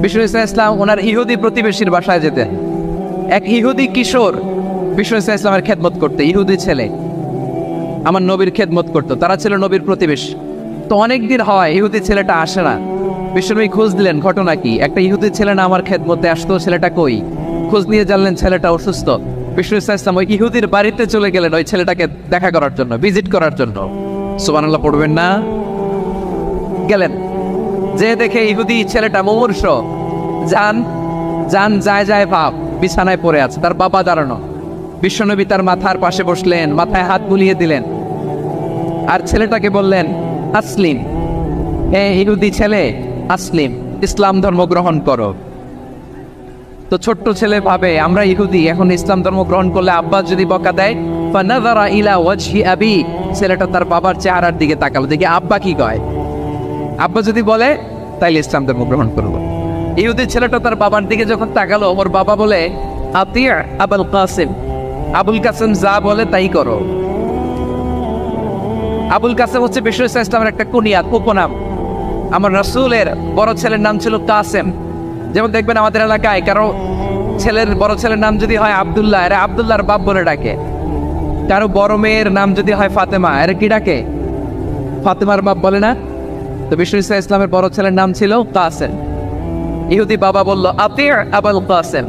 বিষ্ণু ইসলাম ওনার ইহুদি প্রতিবেশীর বাসায় যেতেন। এক ইহুদি কিশোর বিষ্ণু ইসলামের খেদমত করতে, ইহুদি ছেলে আমার নবীর খেদমত করতো, তারা ছিল নবীর প্রতিবেশী। তো অনেকদিন হয় ইহুদি ছেলেটা আসে না। বিশ্বনবী খোঁজ দিলেন, ঘটনা কি? একটা ইহুদি ছেলে না আমার খেদমতে আসতো, ছেলেটা কই? খোঁজ নিয়ে জানলেন ছেলেটা অসুস্থ। বিষ্ণু ইসলাম ওই ইহুদির বাড়িতে চলে গেলেন ওই ছেলেটাকে দেখা করার জন্য, ভিজিট করার জন্য। সুবহানাল্লাহ পড়বেন না? গেলেন, যে দেখে ইহুদি ছেলেটা মুমূর্ষ, যান যান যায় যায় ভাব, বিছানায় পড়ে আছে, তার বাবা দাঁড়ানো। বিশ্বনবী তার মাথার পাশে বসলেন, মাথায় হাত বুলিয়ে দিলেন, আর ছেলেটাকে বললেন আসলিম, হে ইহুদি ছেলে আসলিম, ইসলাম ধর্ম গ্রহণ করো। তো ছোট্ট ছেলে ভাবে আমরা ইহুদি, এখন ইসলাম ধর্ম গ্রহণ করলে আব্বা যদি বকা দেয়। ফানাযারা ইলা ওয়াজহি আবি, ছেলেটা তার বাবার চেহারার দিকে তাকালো, দেখি আব্বা কি কয়। আব্বা যদি বলে তাইলে ইসলাম ধর্ম গ্রহণ করবো। ইহুদি ছেলেটা তার বাবার দিকে যখন তাকালো, ওর বাবা বলে আতিয়া আবুল কাসিম, আবুল কাসিম যা বলে তাই করো। আবুল কাসেম হচ্ছে বিষ্ণু ইসলামের একটা কুনিয়াত, উপনাম। আমার রাসূলের বড় ছেলের নাম ছিল কাসেম। যেমন দেখবেন আমাদের এলাকায় কারো ছেলের বড় ছেলের নাম যদি হয় আব্দুল্লাহ, এরা আব্দুল্লাহর বাপ বলে ডাকে। কারো বড় মেয়ের নাম যদি হয় ফাতেমা, এরা কি ডাকে? ফাতেমার বাপ বলে না? তো বিষ্ণু ইসলামের বড় ছেলের নাম ছিল কাসেম। ইহুদি বাবা বলল আতিয়া আবুল কাসেম,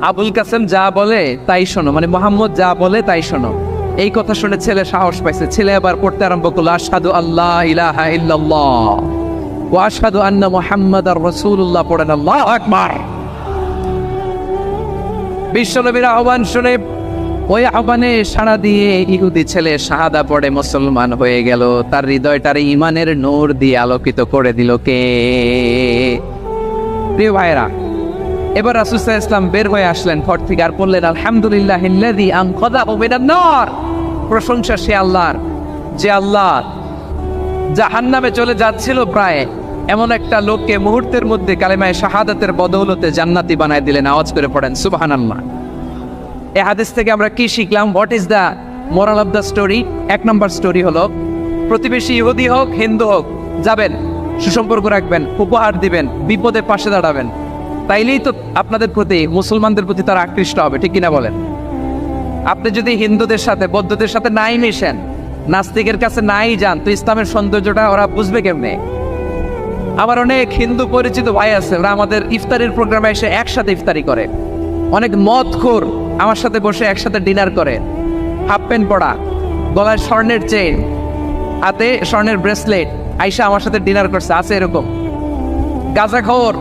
আবুল কাসেম যা বলে তাই শোনো, মানে মোহাম্মদ যা বলে তাই শোনো। এই কথা শুনে ছেলে সাহস পাইছে, ছেলে আবার পড়তে আরম্ভ করলো আশহাদু আল্লাহ ইলাহা ইল্লাল্লাহ ওয়া আশহাদু আন্না মুহাম্মাদার রাসূলুল্লাহ, পড়েন আল্লাহু আকবার। বিশ্বনবীর আহ্বান শুনে ওই আহ্বানে সাড়া দিয়ে ইহুদি ছেলে শাহাদা পড়ে মুসলমান হয়ে গেল। তার হৃদয়টারে ঈমানের নূর দিয়ে আলোকিত করে দিল কে? প্রিয় ভাইরা, এবার রাসূল সাল্লাল্লাহু আলাইহি ওয়াসাল্লাম বের হয়ে আসলেন ঘর থেকে, আর বললেন আলহামদুলিল্লাহিল্লাযী আনকাযাহু মিনান নার, প্রশংসা সে আল্লাহর যে আল্লাহ জাহান্নামে চলে যাচ্ছিল প্রায় এমন একটা লোককে মুহূর্তের মধ্যে কালেমায়ে শাহাদাতের বদৌলতে জান্নাতি বানায় দিলেন। আওয়াজ করে পড়েন সুবহানাল্লাহ। এই হাদিস থেকে আমরা কি শিখলাম? What is the moral of the story? এক নম্বর স্টোরি হলো, প্রতিবেশী ইহুদি হোক হিন্দু হোক, যাবেন, সুসম্পর্ক রাখবেন, উপহার দিবেন, বিপদে পাশে দাঁড়াবেন, তাইলেই তো আপনাদের প্রতি, মুসলমানদের প্রতি তারা আকৃষ্ট হবে, ঠিক কিনা বলেন? আপনি যদি হিন্দুদের সাথে বৌদ্ধদের সাথে নাই মিশেন, নাস্তিকের কাছে নাই যান, তো ইসলামের সৌন্দর্যটা ওরা বুঝবে কেমনে? আমার অনেক হিন্দু পরিচিত ভাই আছে, ওরা আমাদের ইফতারির প্রোগ্রামে এসে একসাথে ইফতারি করে। অনেক মদখোর আমার সাথে বসে একসাথে ডিনার করে, হাফ প্যান্ট পরা, গলায় স্বর্ণের চেইন, হাতে স্বর্ণের ব্রেসলেট, আইসা আমার সাথে ডিনার করছে, আছে এরকম। গাঁজাখোর